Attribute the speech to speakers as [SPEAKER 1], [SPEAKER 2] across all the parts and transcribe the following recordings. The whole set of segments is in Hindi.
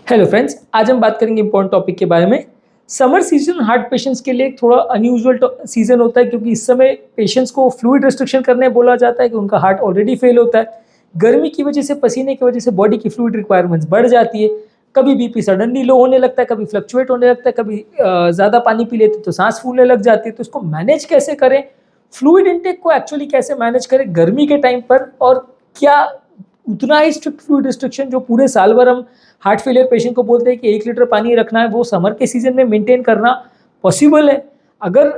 [SPEAKER 1] हेलो फ्रेंड्स, आज हम बात करेंगे इंपॉर्टेंट टॉपिक के बारे में। समर सीजन हार्ट पेशेंट्स के लिए एक थोड़ा अनयूजुअल सीजन होता है, क्योंकि इस समय पेशेंट्स को फ्लूइड रिस्ट्रिक्शन करने बोला जाता है कि उनका हार्ट ऑलरेडी फेल होता है। गर्मी की वजह से, पसीने की वजह से बॉडी की फ्लूइड रिक्वायरमेंट्स बढ़ जाती है। कभी बीपी सडनली लो होने लगता है, कभी फ्लक्चुएट होने लगता है, कभी ज़्यादा पानी पी लेते तो सांस फूलने लग जाती है। तो इसको मैनेज कैसे करें, फ्लूइड इंटेक को एक्चुअली कैसे मैनेज करें गर्मी के टाइम पर, और क्या उतना ही स्ट्रिक्ट फ्लूइड रिस्ट्रिक्शन जो पूरे साल भर हम हार्ट फेलियर पेशेंट को बोलते हैं कि 1 लीटर पानी रखना है, वो समर के सीजन में मेंटेन करना पॉसिबल है? अगर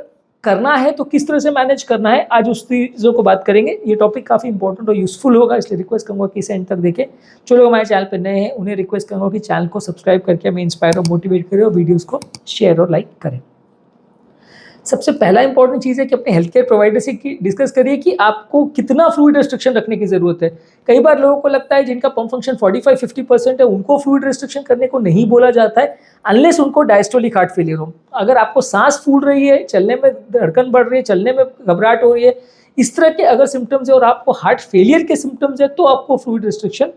[SPEAKER 1] करना है तो किस तरह से मैनेज करना है, आज उस चीज़ों को बात करेंगे। ये टॉपिक काफ़ी इंपॉर्टेंट और यूजफुल होगा, इसलिए रिक्वेस्ट करूँगा कि इसे एंड तक देखें। जो लोग हमारे चैनल पर नए हैं उन्हें रिक्वेस्ट करूँगा कि चैनल को सब्सक्राइब करके हमें इंस्पायर और मोटिवेट करें और वीडियोज़ को शेयर और लाइक करें। सबसे पहला इंपॉर्टेंट चीज़ है कि अपने हेल्थ केयर प्रोवाइडर से डिस्कस करिए कि आपको कितना फ्लूइड रिस्ट्रिक्शन रखने की ज़रूरत है। कई बार लोगों को लगता है जिनका पंप फंक्शन 45-50% है उनको फ्लूइड रिस्ट्रिक्शन करने को नहीं बोला जाता है, अनलेस उनको डायस्टोलिक हार्ट फेलियर हो। अगर आपको सांस फूल रही है, चलने में धड़कन बढ़ रही है, चलने में घबराहट हो रही है, इस तरह के अगर सिम्टम्स है और आपको हार्ट फेलियर के सिम्टम्स है, तो आपको फ्लूइड रिस्ट्रिक्शन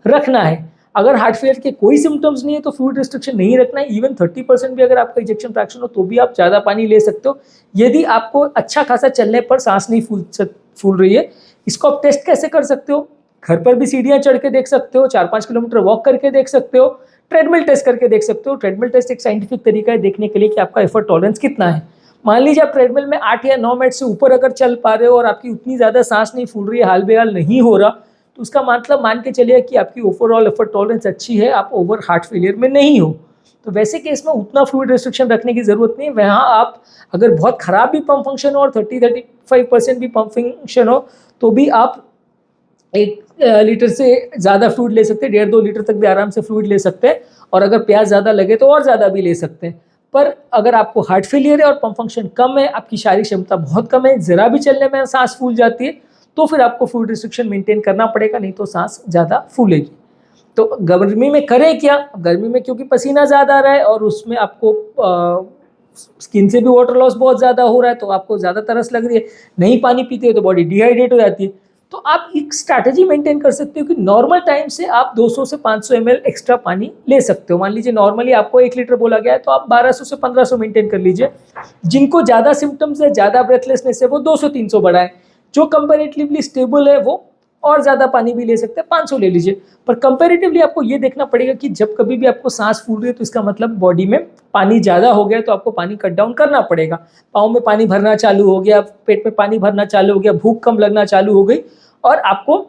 [SPEAKER 1] रखना है। अगर हार्ट फेलियर के कोई सिम्टम्स नहीं है तो फ्लूइड रिस्ट्रिक्शन नहीं रखना है। इवन 30% भी अगर आपका इजेक्शन फ्रैक्शन हो तो भी आप ज़्यादा पानी ले सकते हो, यदि आपको अच्छा खासा चलने पर सांस नहीं फूल रही है। इसको आप टेस्ट कैसे कर सकते हो? घर पर भी सीढ़ियाँ चढ़ के देख सकते हो, 4-5 किलोमीटर वॉक करके देख सकते हो, ट्रेडमिल टेस्ट करके देख सकते हो। ट्रेडमिल टेस्ट एक साइंटिफिक तरीका है देखने के लिए कि आपका एफर्ट टॉलरेंस कितना है। मान लीजिए आप ट्रेडमिल में 8 या 9 मिनट से ऊपर अगर चल पा रहे हो और आपकी उतनी ज़्यादा सांस नहीं फूल रही है, हाल बेहाल नहीं हो रहा, तो उसका मतलब मान के चलिए कि आपकी ओवरऑल एफर्ट टॉलरेंस अच्छी है, आप ओवर हार्ट फेलियर में नहीं हो। तो वैसे केस में उतना फ्लूइड रिस्ट्रिक्शन रखने की ज़रूरत नहीं है। वहाँ आप अगर बहुत ख़राब भी पंप फंक्शन हो और 30-35% भी पंप फंक्शन हो तो भी आप 1 लीटर से ज़्यादा फ्लूइड ले सकते हैं, 1.5-2 लीटर तक भी आराम से फ्लूइड ले सकते हैं, और अगर प्यास ज़्यादा लगे तो और ज़्यादा भी ले सकते हैं। पर अगर आपको हार्ट फेलियर है और पंप फंक्शन कम है, आपकी शारीरिक क्षमता बहुत कम है, ज़रा भी चलने में सांस फूल जाती है, तो फिर आपको फ्लूइड रिस्ट्रिक्शन मेंटेन करना पड़ेगा, नहीं तो सांस ज़्यादा फूलेगी। तो गर्मी में करें क्या? गर्मी में क्योंकि पसीना ज़्यादा आ रहा है और उसमें आपको स्किन से भी वाटर लॉस बहुत ज़्यादा हो रहा है, तो आपको ज़्यादा तरस लग रही है, नहीं पानी पीते हो तो बॉडी डिहाइड्रेट हो जाती है। तो आप एक स्ट्रैटेजी मेंटेन कर सकते हो कि नॉर्मल टाइम से आप 200 से 500 ml एक्स्ट्रा पानी ले सकते हो। मान लीजिए नॉर्मली आपको 1 लीटर बोला गया है तो आप 1200 से 1500 मेंटेन कर लीजिए। जिनको ज़्यादा सिम्टम्स है, ज़्यादा ब्रेथलेसनेस है, वो 200-300 बढ़ाएं। जो कंपेरेटिवली स्टेबल है वो और ज़्यादा पानी भी ले सकते हैं, 500 ले लीजिए। पर कंपेरेटिवली आपको ये देखना पड़ेगा कि जब कभी भी आपको सांस फूल रही है तो इसका मतलब बॉडी में पानी ज़्यादा हो गया, तो आपको पानी कट डाउन करना पड़ेगा। पाँव में पानी भरना चालू हो गया, पेट में पानी भरना चालू हो गया, भूख कम लगना चालू हो गई और आपको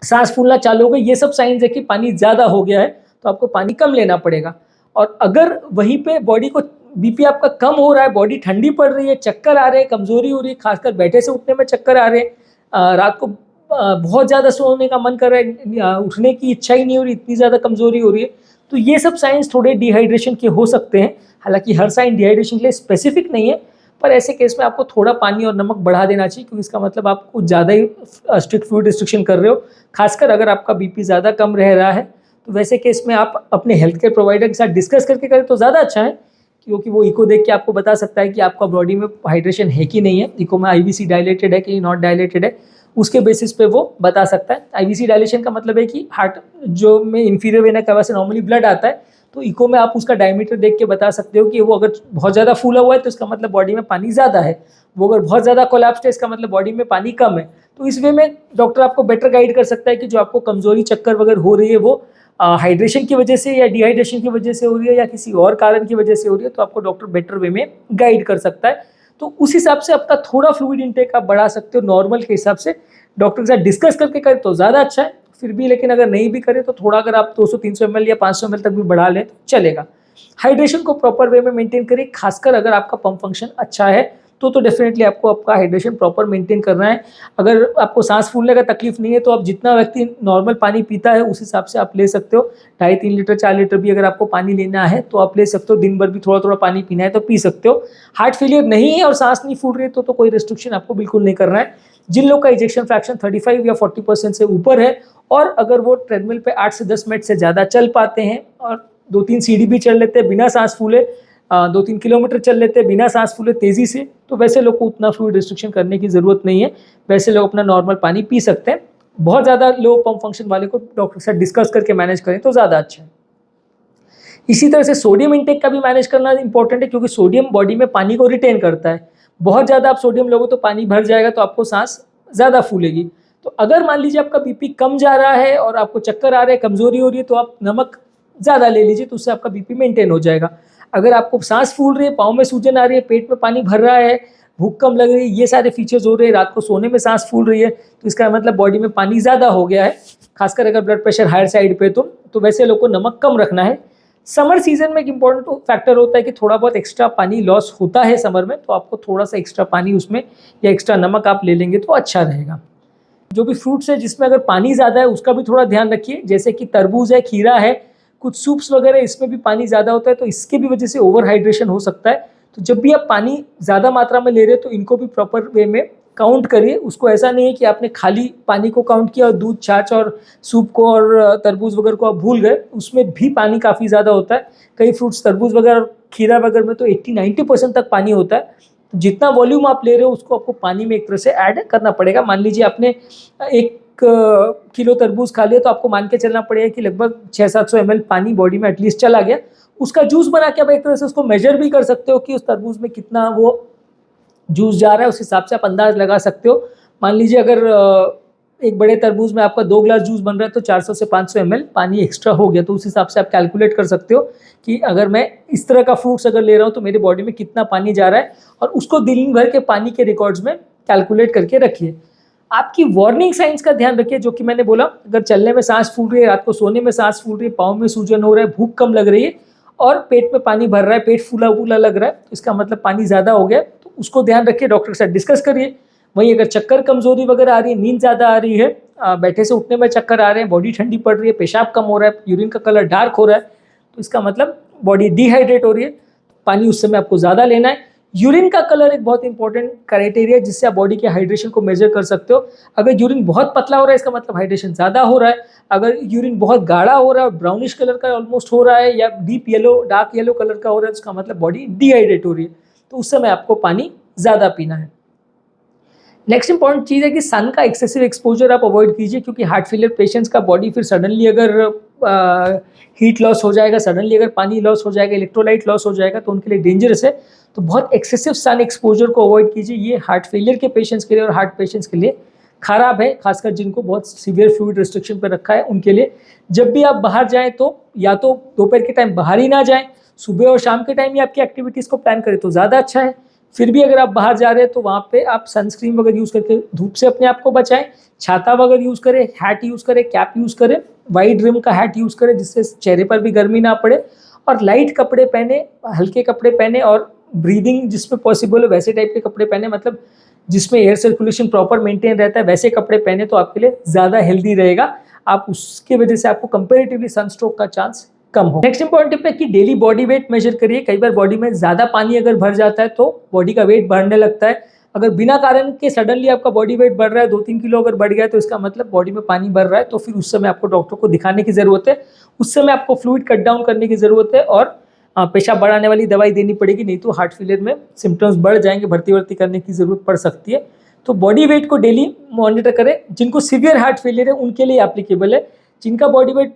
[SPEAKER 1] सांस फूलना चालू हो गई, ये सब साइंस है कि पानी ज़्यादा हो गया है, तो आपको पानी कम लेना पड़ेगा। और अगर वहीं पे बॉडी को बीपी आपका कम हो रहा है, बॉडी ठंडी पड़ रही है, चक्कर आ रहे हैं, कमज़ोरी हो रही है, खासकर बैठे से उठने में चक्कर आ रहे हैं, रात को बहुत ज़्यादा सोने का मन कर रहा है, उठने की इच्छा ही नहीं हो रही, इतनी ज़्यादा कमज़ोरी हो रही है, तो ये सब साइंस थोड़े डिहाइड्रेशन के हो सकते हैं। हालांकि हर साइन डिहाइड्रेशन के लिए स्पेसिफिक नहीं है, पर ऐसे केस में आपको थोड़ा पानी और नमक बढ़ा देना चाहिए, क्योंकि इसका मतलब आप कुछ ज़्यादा ही स्ट्रिक्ट फ्लूइड रिस्ट्रिक्शन कर रहे हो। खासकर अगर आपका बीपी ज़्यादा कम रह रहा है तो वैसे केस में आप अपने हेल्थ केयर प्रोवाइडर के साथ डिस्कस करके करें तो ज़्यादा अच्छा है, क्योंकि वो इको देख के आपको बता सकता है कि आपका बॉडी में हाइड्रेशन है कि नहीं है, इको में आईवीसी डायलेटेड है कि नॉट डायलेटेड है, उसके बेसिस पे वो बता सकता है। आईवीसी डायलेशन का मतलब है कि हार्ट जो में इंफीरियर वेना कैवा से नॉर्मली ब्लड आता है, तो इको में आप उसका डायमीटर देख के बता सकते हो कि वो अगर बहुत ज़्यादा फूला हुआ है तो इसका मतलब बॉडी में पानी ज़्यादा है, वो अगर बहुत ज़्यादा कोलैप्स्ड है इसका मतलब बॉडी में पानी कम है। तो इस वे में डॉक्टर आपको बेटर गाइड कर सकता है कि जो आपको कमज़ोरी चक्कर वगैरह हो रही है वो हाइड्रेशन की वजह से या डिहाइड्रेशन की वजह से हो रही है या किसी और कारण की वजह से हो रही है, तो आपको डॉक्टर बेटर वे में गाइड कर सकता है। तो उस हिसाब से आपका थोड़ा फ्लूइड इंटेक आप बढ़ा सकते हो, नॉर्मल के हिसाब से डॉक्टर के साथ डिस्कस करके करें तो ज़्यादा अच्छा है। फिर भी लेकिन अगर नहीं भी करें तो थोड़ा अगर आप 200-300 ml या 500 ml तक भी बढ़ा लें तो चलेगा। हाइड्रेशन को प्रॉपर वे में मेंटेन करें, खासकर अगर आपका पंप फंक्शन अच्छा है तो डेफिनेटली आपको आपका हाइड्रेशन प्रॉपर मेंटेन करना है। अगर आपको सांस फूलने का तकलीफ नहीं है तो आप जितना व्यक्ति नॉर्मल पानी पीता है उस हिसाब से आप ले सकते हो। 2.5-3 लीटर 4 लीटर भी अगर आपको पानी लेना है तो आप ले सकते हो। दिन भर भी थोड़ा थोड़ा पानी पीना है तो पी सकते हो। हार्ट फेलियर नहीं है और सांस नहीं फूल रही है तो कोई रिस्ट्रिक्शन आपको बिल्कुल नहीं करना है। जिन लोग का इजेक्शन फ्रैक्शन 35 या 40% से ऊपर है और अगर वो ट्रेडमिल पे 8 से 10 मिनट से ज़्यादा चल पाते हैं और 2-3 सीढ़ी भी चल लेते हैं बिना सांस फूले, 2-3 किलोमीटर चल लेते हैं बिना सांस फूले तेज़ी से, तो वैसे लोग को उतना फ्लूइड रिस्ट्रिक्शन करने की ज़रूरत नहीं है। वैसे लोग अपना नॉर्मल पानी पी सकते हैं। बहुत ज़्यादा लो पंप फंक्शन वाले को डॉक्टर के साथ डिस्कस करके मैनेज करें तो ज़्यादा अच्छा है। इसी तरह से सोडियम इंटेक का भी मैनेज करना इंपॉर्टेंट है, क्योंकि सोडियम बॉडी में पानी को रिटेन करता है। बहुत ज़्यादा आप सोडियम लोगे तो पानी भर जाएगा, तो आपको सांस ज़्यादा फूलेगी। तो अगर मान लीजिए आपका बीपी कम जा रहा है और आपको चक्कर आ रहे हैं, कमजोरी हो रही है, तो आप नमक ज़्यादा ले लीजिए, तो उससे आपका बीपी मेंटेन हो जाएगा। अगर आपको सांस फूल रही है, पाँव में सूजन आ रही है, पेट में पानी भर रहा है, भूख कम लग रही है, ये सारे फीचर्स हो रहे हैं, रात को सोने में सांस फूल रही है, तो इसका मतलब बॉडी में पानी ज़्यादा हो गया है। खासकर अगर ब्लड प्रेशर हायर साइड पे तो वैसे लोग को नमक कम रखना है। समर सीजन में एक इंपॉर्टेंट फैक्टर होता है कि थोड़ा बहुत एक्स्ट्रा पानी लॉस होता है समर में, तो आपको थोड़ा सा एक्स्ट्रा पानी उसमें या एक्स्ट्रा नमक आप ले लेंगे तो अच्छा रहेगा। जो भी फ्रूट्स है जिसमें अगर पानी ज़्यादा है उसका भी थोड़ा ध्यान रखिए, जैसे कि तरबूज है, खीरा है, कुछ सूप्स वगैरह, इसमें भी पानी ज़्यादा होता है, तो इसके भी वजह से ओवर हाइड्रेशन हो सकता है। तो जब भी आप पानी ज़्यादा मात्रा में ले रहे हो तो इनको भी प्रॉपर वे में काउंट करिए। उसको ऐसा नहीं है कि आपने खाली पानी को काउंट किया और दूध, छाछ और सूप को और तरबूज वगैरह को आप भूल गए, उसमें भी पानी काफ़ी ज़्यादा होता है। कई फ्रूट्स तरबूज वगैरह और खीरा वगैरह में तो 80-90% तक पानी होता है। तो जितना वॉल्यूम आप ले रहे हो उसको आपको पानी में एक तरह से ऐड करना पड़ेगा। मान लीजिए आपने 1 किलो तरबूज खा लिया, तो आपको मान के चलना पड़ेगा कि लगभग 600-700 ml पानी बॉडी में एटलीस्ट चला गया। उसका जूस बना के आप एक तरह से उसको मेजर भी कर सकते हो कि उस तरबूज में कितना वो जूस जा रहा है, उस हिसाब से आप अंदाज लगा सकते हो। मान लीजिए अगर एक बड़े तरबूज में आपका 2 ग्लास जूस बन रहा है तो 400 से 500 ml पानी एक्स्ट्रा हो गया, तो उस हिसाब से आप कैलकुलेट कर सकते हो कि अगर मैं इस तरह का फ्रूट्स अगर ले रहा हूँ तो मेरे बॉडी में कितना पानी जा रहा है, और उसको दिन भर के पानी के रिकॉर्ड्स में कैलकुलेट करके रखिए। आपकी वार्निंग साइंस का ध्यान रखिए, जो कि मैंने बोला, अगर चलने में सांस फूल रही है, रात को सोने में सांस फूल रही है, पाँव में सूजन हो रहा है, भूख कम लग रही है और पेट में पानी भर रहा है, पेट फूला फूला लग रहा है, तो इसका मतलब पानी ज़्यादा हो गया, तो उसको ध्यान रखिए, डॉक्टर के साथ डिस्कस करिए। वहीं अगर चक्कर, कमजोरी वगैरह आ रही है, नींद ज़्यादा आ रही है, बैठे से उठने में चक्कर आ रहे हैं, बॉडी ठंडी पड़ रही है, पेशाब कम हो रहा है, यूरिन का कलर डार्क हो रहा है, तो इसका मतलब बॉडी डिहाइड्रेट हो रही है, पानी उस समय आपको ज़्यादा लेना है। यूरिन का कलर एक बहुत इंपॉर्टेंट क्राइटेरिया है जिससे आप बॉडी के हाइड्रेशन को मेजर कर सकते हो। अगर यूरिन बहुत पतला हो रहा है इसका मतलब हाइड्रेशन ज़्यादा हो रहा है। अगर यूरिन बहुत गाढ़ा हो रहा है, ब्राउनिश कलर का ऑलमोस्ट हो रहा है, या deep yellow, dark yellow colour का हो रहा है, उसका मतलब बॉडी डिहाइड्रेट हो रही है, तो उस समय आपको पानी ज़्यादा पीना है। नेक्स्ट इंपॉर्टेंट चीज़ है कि सन का एक्सेसिव एक्सपोजर आप अवॉइड कीजिए, क्योंकि हार्ट फेलियर पेशेंट्स का बॉडी फिर सडनली अगर हीट लॉस हो जाएगा, सडनली अगर पानी लॉस हो जाएगा, इलेक्ट्रोलाइट लॉस हो जाएगा, तो उनके लिए डेंजरस है। तो बहुत एक्सेसिव सन एक्सपोजर को अवॉइड कीजिए, ये हार्ट फेलियर के पेशेंट्स के लिए और हार्ट पेशेंट्स के लिए खराब है, खासकर जिनको बहुत सीवियर फ्लूइड रिस्ट्रिक्शन पर रखा है उनके लिए। जब भी आप बाहर जाएँ तो या तो दोपहर के टाइम बाहर ही ना जाएँ, सुबह और शाम के टाइम ही आपकी एक्टिविटीज़ को प्लान करें तो ज़्यादा अच्छा है। फिर भी अगर आप बाहर जा रहे हैं तो वहाँ पे आप सनस्क्रीन वगैरह यूज़ करके धूप से अपने आप को बचाएं, छाता वगैरह यूज़ करें, हैट यूज़ करें, कैप यूज़ करें, वाइड रिम का हैट यूज़ करें जिससे चेहरे पर भी गर्मी ना पड़े, और लाइट कपड़े पहने, हल्के कपड़े पहने, और ब्रीदिंग जिसमें पॉसिबल हो वैसे टाइप के कपड़े पहने, मतलब जिसमें एयर सर्कुलेशन प्रॉपर मेंटेन रहता है वैसे कपड़े पहने तो आपके लिए ज़्यादा हेल्दी रहेगा। आप उसकी वजह से आपको कंपेरेटिवली सनस्ट्रोक का चांस कम हो। नेक्स्ट इंपॉर्टेंट टिप है कि डेली बॉडी वेट मेजर करिए। कई बार बॉडी में ज़्यादा पानी अगर भर जाता है तो बॉडी का वेट बढ़ने लगता है। अगर बिना कारण के सडनली आपका बॉडी वेट बढ़ रहा है, 2-3 किलो अगर बढ़ गया, तो इसका मतलब बॉडी में पानी भर रहा है, तो फिर उस समय आपको डॉक्टर को दिखाने की ज़रूरत है। उस समय आपको फ्लूइड कट डाउन करने की ज़रूरत है और पेशाब बढ़ाने वाली दवाई देनी पड़ेगी, नहीं तो हार्ट फेलियर में सिम्टम्स बढ़ जाएंगे, भर्ती वर्ती करने की ज़रूरत पड़ सकती है। तो बॉडी वेट को डेली मॉनिटर करें। जिनको सीवियर हार्ट फेलियर है उनके लिए एप्लीकेबल है। जिनका बॉडी वेट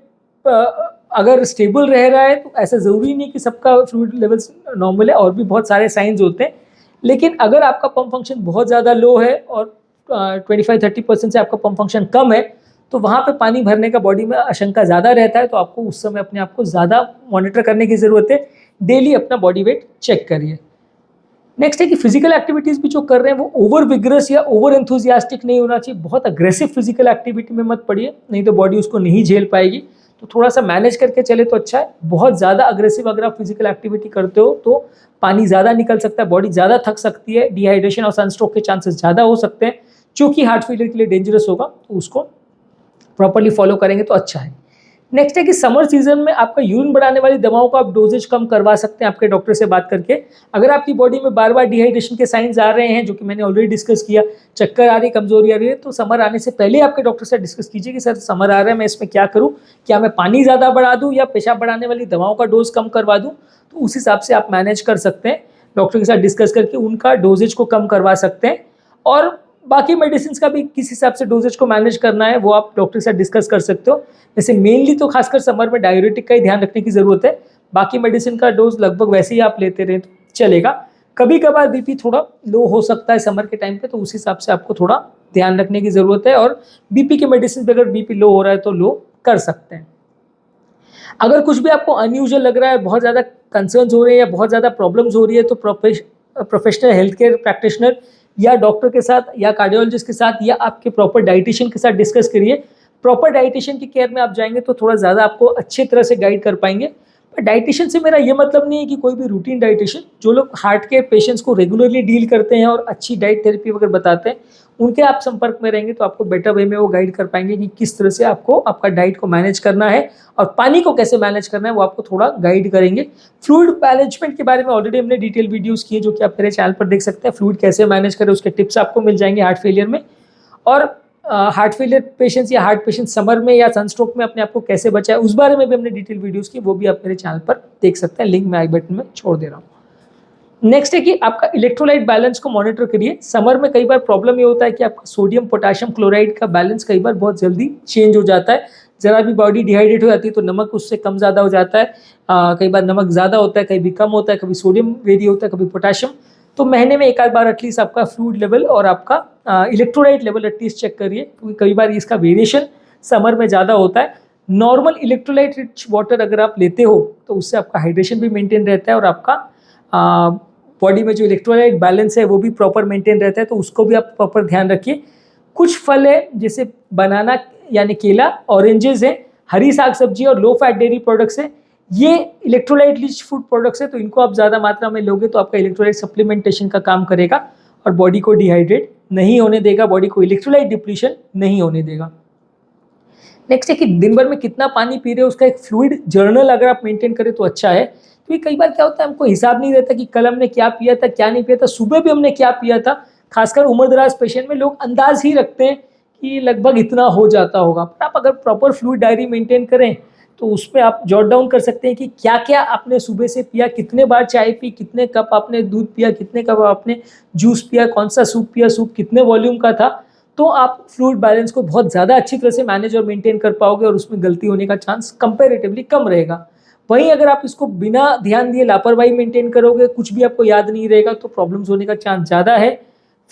[SPEAKER 1] अगर स्टेबल रह रहा है तो ऐसा ज़रूरी नहीं कि सबका फ्लूइड लेवल्स नॉर्मल है, और भी बहुत सारे साइंस होते हैं। लेकिन अगर आपका पंप फंक्शन बहुत ज़्यादा लो है और 25-30% से आपका पंप फंक्शन कम है, तो वहाँ पे पानी भरने का बॉडी में आशंका ज़्यादा रहता है, तो आपको उस समय अपने आप को ज़्यादा मॉनिटर करने की ज़रूरत है। डेली अपना बॉडी वेट चेक करिए। नेक्स्ट है कि फिजिकल एक्टिविटीज़ भी जो कर रहे हैं वो ओवर विग्रस या ओवर एंथुजियास्टिक नहीं होना चाहिए। बहुत अग्रेसिव फिजिकल एक्टिविटी में मत पड़िए, नहीं तो बॉडी उसको नहीं झेल पाएगी। तो थोड़ा सा मैनेज करके चले तो अच्छा है। बहुत ज़्यादा अग्रेसिव अगर आप फिजिकल एक्टिविटी करते हो तो पानी ज़्यादा निकल सकता है, बॉडी ज़्यादा थक सकती है, डिहाइड्रेशन और सनस्ट्रोक के चांसेस ज़्यादा हो सकते हैं, जो कि हार्ट फेलियर के लिए डेंजरस होगा। तो उसको प्रॉपरली फॉलो करेंगे तो अच्छा है। नेक्स्ट है कि समर सीजन में आपका यूरिन बढ़ाने वाली दवाओं का आप डोजेज कम करवा सकते हैं आपके डॉक्टर से बात करके। अगर आपकी बॉडी में बार बार डिहाइड्रेशन के साइंस आ रहे हैं, जो कि मैंने ऑलरेडी डिस्कस किया, चक्कर आ रही, कमजोरी आ रही है, तो समर आने से पहले आपके डॉक्टर से डिस्कस कीजिए कि सर समर आ रहा है, मैं इसमें क्या करूँ, क्या मैं पानी ज़्यादा बढ़ा दूँ या पेशाब बढ़ाने वाली दवाओं का डोज कम करवा दूँ। तो उस हिसाब से आप मैनेज कर सकते हैं, डॉक्टर के साथ डिस्कस करके उनका डोजेज को कम करवा सकते हैं। और बाकी मेडिसिन का भी किस हिसाब से डोजेज को मैनेज करना है वो आप डॉक्टर के साथ डिस्कस कर सकते हो। जैसे मेनली तो खासकर समर में डाययूरेटिक का ही ध्यान रखने की ज़रूरत है, बाकी मेडिसिन का डोज लगभग वैसे ही आप लेते रहे तो चलेगा। कभी कभार बीपी थोड़ा लो हो सकता है समर के टाइम पे, तो उस हिसाब से आपको थोड़ा ध्यान रखने की ज़रूरत है, और बीपी के मेडिसिन पे अगर बीपी लो हो रहा है तो लो कर सकते हैं। अगर कुछ भी आपको अनयूजुअल लग रहा है, बहुत ज़्यादा कंसर्न्स हो रहे हैं या बहुत ज़्यादा प्रॉब्लम्स हो रही है, तो प्रोफेशनल हेल्थ केयर प्रैक्टिशनर या डॉक्टर के साथ या कार्डियोलॉजिस्ट के साथ या आपके प्रॉपर डाइटिशियन के साथ डिस्कस करिए। प्रॉपर डाइटिशियन की केयर में आप जाएंगे तो थोड़ा ज़्यादा आपको अच्छे तरह से गाइड कर पाएंगे। पर डाइटिशियन से मेरा ये मतलब नहीं है कि कोई भी रूटीन डाइटिशियन, जो लोग हार्ट के पेशेंट्स को रेगुलरली डील करते हैं और अच्छी डाइट थेरेपी वगैरह बताते हैं, उनके आप संपर्क में रहेंगे तो आपको बेटर वे में वो गाइड कर पाएंगे कि किस तरह से आपको आपका डाइट को मैनेज करना है और पानी को कैसे मैनेज करना है, वो आपको थोड़ा गाइड करेंगे। फ्लूइड मैनेजमेंट के बारे में ऑलरेडी हमने डिटेल वीडियोस किए जो कि आप मेरे चैनल पर देख सकते हैं। फ्लूइड कैसे मैनेज करें उसके टिप्स आपको मिल जाएंगे हार्ट फेलियर में। और हार्ट फेलियर पेशेंट्स या हार्ट पेशेंट समर में या सनस्ट्रोक में अपने आप को कैसे बचाए, उस बारे में भी हमने डिटेल वीडियोस की, वो भी आप मेरे चैनल पर देख सकते हैं। लिंक मैं आई बटन में छोड़ दे रहा हूँ। नेक्स्ट है कि आपका इलेक्ट्रोलाइट बैलेंस को मॉनिटर करिए। समर में कई बार प्रॉब्लम ये होता है कि आपका सोडियम पोटेशियम क्लोराइड का बैलेंस कई बार बहुत जल्दी चेंज हो जाता है। ज़रा भी बॉडी डिहाइड्रेट हो जाती है तो नमक उससे कम ज़्यादा हो जाता है। कई बार नमक ज़्यादा होता है, कभी कम होता है, कभी सोडियम वेरी होता है, कभी पोटेशियम। तो महीने में एक आध बार एटलीस्ट आपका फ्लूइड लेवल और आपका इलेक्ट्रोलाइट लेवल एटलीस्ट चेक करिए, क्योंकि कई बार इसका वेरिएशन समर में ज़्यादा होता है। नॉर्मल इलेक्ट्रोलाइट रिच वाटर अगर आप लेते हो तो उससे आपका हाइड्रेशन भी मेंटेन रहता है और आपका बॉडी में जो इलेक्ट्रोलाइट बैलेंस है वो भी प्रॉपर मेंटेन रहता है, तो उसको भी आप प्रॉपर ध्यान रखिए। कुछ फल है जैसे बनाना यानी केला, ऑरेंजेस है, हरी साग सब्जी और लो फैट डेयरी प्रोडक्ट्स है, ये इलेक्ट्रोलाइट रिच फूड प्रोडक्ट्स है, तो इनको आप ज़्यादा मात्रा में लोगे तो आपका इलेक्ट्रोलाइट सप्लीमेंटेशन का काम करेगा और बॉडी को डिहाइड्रेट नहीं होने देगा, बॉडी को इलेक्ट्रोलाइट डिप्लीशन नहीं होने देगा। नेक्स्ट है कि दिन भर में कितना पानी पी रहे हो उसका एक फ्लूइड जर्नल अगर आप मेंटेन करें तो अच्छा है, क्योंकि कई बार क्या होता है हमको हिसाब नहीं रहता कि कल हमने क्या पिया था, क्या नहीं पिया था, सुबह भी हमने क्या पिया था। खासकर उम्रदराज पेशेंट में लोग अंदाज ही रखते हैं कि लगभग इतना हो जाता होगा, पर आप अगर प्रॉपर फ्लूइड डायरी मेंटेन करें तो उसमें आप जॉट डाउन कर सकते हैं कि क्या क्या आपने सुबह से पिया, कितने बार चाय पी, कितने कप आपने दूध पिया, कितने कप आपने जूस पिया, कौन सा सूप पिया, सूप कितने वॉल्यूम का था। तो आप फ्लूइड बैलेंस को बहुत ज़्यादा अच्छी तरह से मैनेज और मेंटेन कर पाओगे और उसमें गलती होने का चांस कंपैरेटिवली कम रहेगा। वहीं अगर आप इसको बिना ध्यान दिए लापरवाही मेंटेन करोगे, कुछ भी आपको याद नहीं रहेगा, तो प्रॉब्लम्स होने का चांस ज़्यादा है।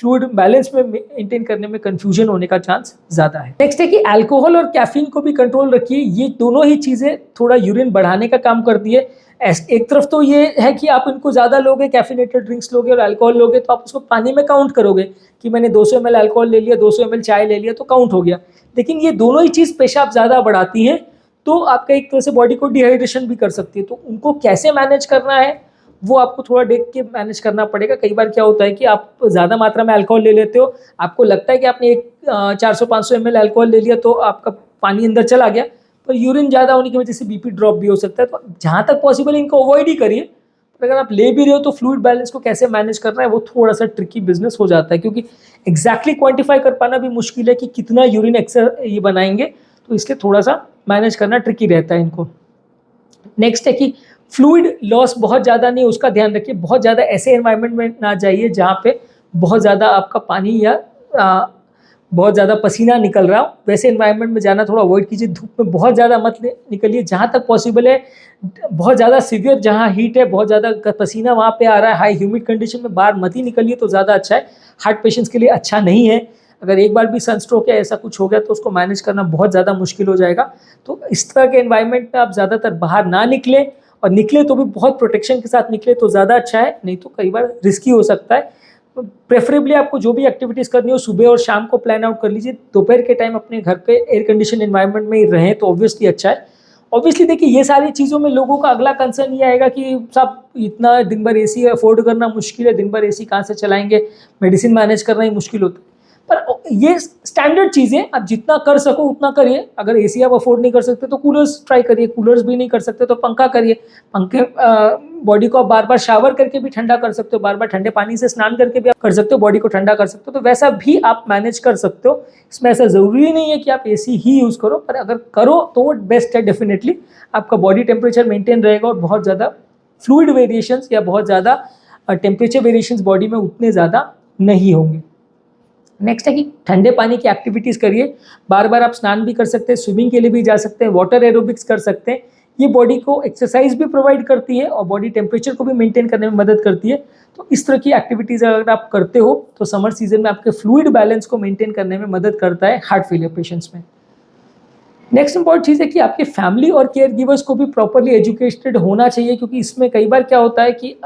[SPEAKER 1] फ्लूइड बैलेंस में मेंटेन करने में कंफ्यूजन होने का चांस ज़्यादा है। नेक्स्ट है कि अल्कोहल और कैफीन को भी कंट्रोल रखिए। ये दोनों ही चीज़ें थोड़ा यूरिन बढ़ाने का काम करती है। एक तरफ तो ये है कि आप इनको ज़्यादा लोगे, कैफिनेटेड ड्रिंक्स लोगे और अल्कोहल लोगे तो आप उसको पानी में काउंट करोगे कि मैंने 200 ml अल्कोहल ले लिया, 200 ml चाय ले लिया तो काउंट हो गया। लेकिन ये दोनों ही चीज़ पेशाब ज़्यादा बढ़ाती हैं, तो आपका एक तरह से बॉडी को डिहाइड्रेशन भी कर सकती है। तो उनको कैसे मैनेज करना है वो आपको थोड़ा देख के मैनेज करना पड़ेगा। कई बार क्या होता है कि आप ज़्यादा मात्रा में अल्कोहल ले लेते हो, आपको लगता है कि आपने 400-500 ml अल्कोहल ले लिया तो आपका पानी अंदर चला गया, पर यूरिन ज़्यादा होने की वजह से बीपी ड्रॉप भी हो सकता है। तो जहाँ तक पॉसिबल इनको अवॉइड ही करिए। पर अगर आप ले भी रहे हो तो फ्लूइड बैलेंस को कैसे मैनेज करना है वो थोड़ा सा ट्रिकी बिजनेस हो जाता है, क्योंकि एग्जैक्टली क्वांटिफाई कर पाना भी मुश्किल है कि कितना यूरिन एक्सर ये बनाएंगे, तो इसलिए थोड़ा सा मैनेज करना ट्रिकी रहता है इनको। नेक्स्ट है कि फ्लूइड लॉस बहुत ज़्यादा नहीं, उसका ध्यान रखिए। बहुत ज़्यादा ऐसे एनवायरनमेंट में ना जाइए जहाँ पे बहुत ज़्यादा आपका पानी या बहुत ज़्यादा पसीना निकल रहा हो, वैसे एनवायरनमेंट में जाना थोड़ा अवॉइड कीजिए। धूप में बहुत ज़्यादा मत निकलिए। जहाँ तक पॉसिबल है बहुत ज़्यादा सीवियर जहाँ हीट है, बहुत ज़्यादा पसीना वहाँ पे आ रहा है, हाई ह्यूमिड कंडीशन में बाहर मत ही निकलिए तो ज़्यादा अच्छा है। हार्ट पेशेंट्स के लिए अच्छा नहीं है। अगर एक बार भी सनस्ट्रोक या ऐसा कुछ हो गया तो उसको मैनेज करना बहुत ज़्यादा मुश्किल हो जाएगा। तो इस तरह के एनवायरनमेंट में आप ज़्यादातर बाहर ना निकलें, और निकले तो भी बहुत प्रोटेक्शन के साथ निकले तो ज़्यादा अच्छा है, नहीं तो कई बार रिस्की हो सकता है। प्रेफरेबली आपको जो भी एक्टिविटीज़ करनी हो सुबह और शाम को प्लान आउट कर लीजिए। दोपहर के टाइम अपने घर पे एयर कंडीशन एनवायरनमेंट में ही रहें तो ऑब्वियसली अच्छा है। ऑब्वियसली देखिए ये सारी चीज़ों में लोगों का अगला कंसर्न ये आएगा कि साहब इतना दिन भर एसी अफोर्ड करना मुश्किल है, दिन भर एसी कहाँ से चलाएंगे, मेडिसिन मैनेज करना ही मुश्किल होता है। पर ये स्टैंडर्ड चीज़ें आप जितना कर सको उतना करिए। अगर एसी आप अफोर्ड नहीं कर सकते तो कूलर्स ट्राई करिए, कूलर्स भी नहीं कर सकते तो पंखा करिए। पंखे बॉडी को आप बार बार शावर करके भी ठंडा कर सकते हो, बार बार ठंडे पानी से स्नान करके भी आप कर सकते हो, बॉडी को ठंडा कर सकते हो, तो वैसा भी आप मैनेज कर सकते हो। इसमें ऐसा ज़रूरी नहीं है कि आप एसी ही यूज़ करो, पर अगर करो तो वो बेस्ट है। डेफिनेटली आपका बॉडी टेम्परेचर मेंटेन रहेगा और बहुत ज़्यादा फ्लूइड वेरिएशंस या बहुत ज़्यादा टेम्परेचर वेरिएशंस बॉडी में उतने ज़्यादा नहीं होंगे। नेक्स्ट है कि ठंडे पानी की एक्टिविटीज़ करिए। बार बार आप स्नान भी कर सकते हैं, स्विमिंग के लिए भी जा सकते हैं, वाटर एरोबिक्स कर सकते हैं। ये बॉडी को एक्सरसाइज भी प्रोवाइड करती है और बॉडी टेम्परेचर को भी मेंटेन करने में मदद करती है। तो इस तरह की एक्टिविटीज़ अगर आप करते हो तो समर सीजन में आपके फ्लूइड बैलेंस को मेंटेन करने में मदद करता है हार्ट फेलियर पेशेंट्स में। नेक्स्ट इंपॉर्टेंट चीज़ है कि आपके फैमिली और केयर गिवर्स को भी प्रॉपरली एजुकेटेड होना चाहिए, क्योंकि इसमें कई बार क्या होता है कि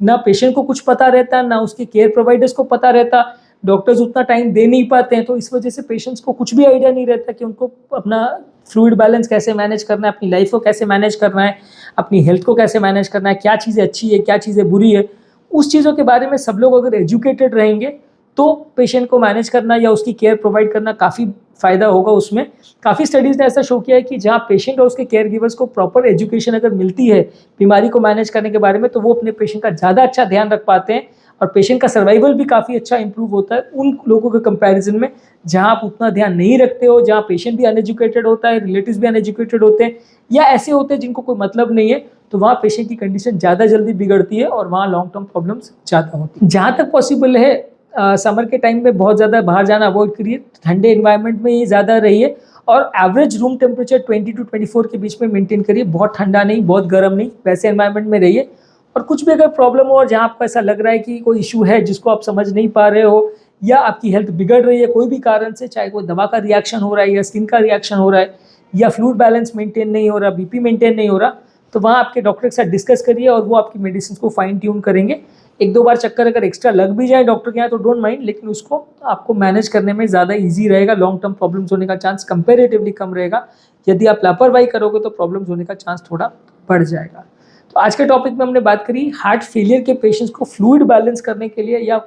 [SPEAKER 1] ना पेशेंट को कुछ पता रहता है, ना उसके केयर प्रोवाइडर्स को पता रहता, डॉक्टर्स उतना टाइम दे नहीं पाते हैं, तो इस वजह से पेशेंट्स को कुछ भी आइडिया नहीं रहता कि उनको अपना फ्लूइड बैलेंस कैसे मैनेज करना है, अपनी लाइफ को कैसे मैनेज करना है, अपनी हेल्थ को कैसे मैनेज करना है, क्या चीज़ें अच्छी है, क्या चीज़ें बुरी है। उस चीज़ों के बारे में सब लोग अगर एजुकेटेड रहेंगे तो पेशेंट को मैनेज करना या उसकी केयर प्रोवाइड करना काफ़ी फ़ायदा होगा। उसमें काफ़ी स्टडीज़ ने ऐसा शो किया है कि जहाँ पेशेंट और उसके केयर गिवर्स को प्रॉपर एजुकेशन अगर मिलती है बीमारी को मैनेज करने के बारे में, तो वो अपने पेशेंट का ज़्यादा अच्छा ध्यान रख पाते हैं और पेशेंट का सर्वाइवल भी काफ़ी अच्छा इंप्रूव होता है उन लोगों के कंपैरिजन में जहाँ आप उतना ध्यान नहीं रखते हो, जहाँ पेशेंट भी अनएजुकेटेड होता है, रिलेटिव्स भी अनएजुकेटेड होते हैं या ऐसे होते हैं जिनको कोई मतलब नहीं है। तो वहाँ पेशेंट की कंडीशन ज़्यादा जल्दी बिगड़ती है और वहाँ लॉन्ग टर्म प्रॉब्लम्स ज़्यादा होती हैं। जहाँ तक पॉसिबल है समर के टाइम में बहुत ज़्यादा बाहर जाना अवॉइड करिए, ठंडे इन्वायरमेंट में ही ज़्यादा रहिए और एवरेज रूम टेम्परेचर 20 to 24 के बीच में मेंटेन करिए। बहुत ठंडा नहीं, बहुत गर्म नहीं, वैसे इन्वायरमेंट में रहिए। और कुछ भी अगर प्रॉब्लम हो और जहाँ आपको ऐसा लग रहा है कि कोई इशू है जिसको आप समझ नहीं पा रहे हो या आपकी हेल्थ बिगड़ रही है कोई भी कारण से, चाहे कोई दवा का रिएक्शन हो रहा है या स्किन का रिएक्शन हो रहा है या फ्लूइड बैलेंस मेंटेन नहीं हो रहा, बीपी मेंटेन नहीं हो रहा, तो वहाँ आपके डॉक्टर के साथ डिस्कस करिए और वो आपकी मेडिसिन को फाइन ट्यून करेंगे। एक दो बार चक्कर अगर एक्स्ट्रा लग भी जाए डॉक्टर के यहाँ तो डोंट माइंड, लेकिन उसको आपको मैनेज करने में ज़्यादा ईजी रहेगा। लॉन्ग टर्म प्रॉब्लम्स होने का चांस कंपेरेटिवली कम रहेगा। यदि आप लापरवाही करोगे तो प्रॉब्लम्स होने का चांस थोड़ा बढ़ जाएगा। तो आज के टॉपिक में हमने बात करी हार्ट फेलियर के पेशेंट्स को फ्लूइड बैलेंस करने के लिए या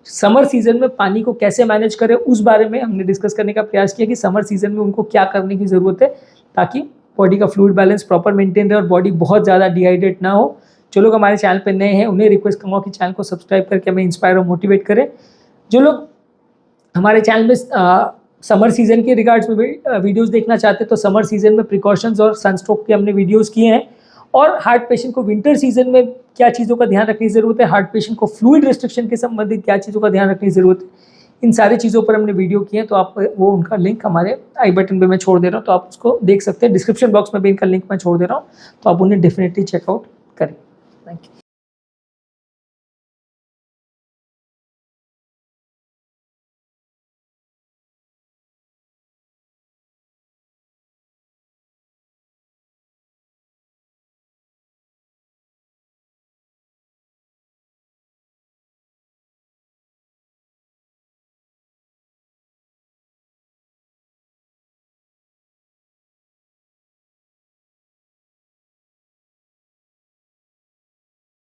[SPEAKER 1] समर सीजन में पानी को कैसे मैनेज करें, उस बारे में हमने डिस्कस करने का प्रयास किया कि समर सीजन में उनको क्या करने की ज़रूरत है ताकि बॉडी का फ्लूइड बैलेंस प्रॉपर मेंटेन रहे और बॉडी बहुत ज़्यादा डिहाइड्रेट ना हो। जो लोग हमारे चैनल पर नए हैं उन्हें रिक्वेस्ट करूँगा कि चैनल को सब्सक्राइब करके हमें इंस्पायर और मोटिवेट करें। जो लोग हमारे चैनल में समर सीजन के रिगार्ड्स में वीडियोज़ देखना चाहते हैं तो समर सीजन में प्रिकॉशंस और सनस्ट्रोक के हमने वीडियोज़ किए हैं। और हार्ट पेशेंट को विंटर सीजन में क्या चीज़ों का ध्यान रखने की ज़रूरत है, हार्ट पेशेंट को फ्लूइड रिस्ट्रिक्शन के संबंधित क्या चीज़ों का ध्यान रखने की ज़रूरत है, इन सारी चीज़ों पर हमने वीडियो किए हैं। तो आप वो उनका लिंक हमारे आई बटन पे मैं छोड़ दे रहा हूँ, तो आप उसको देख सकते हैं। डिस्क्रिप्शन बॉक्स में भी इनका लिंक मैं छोड़ दे रहा हूँ, तो आप उन्हें डेफिनेटली चेकआउट करें। Thank you.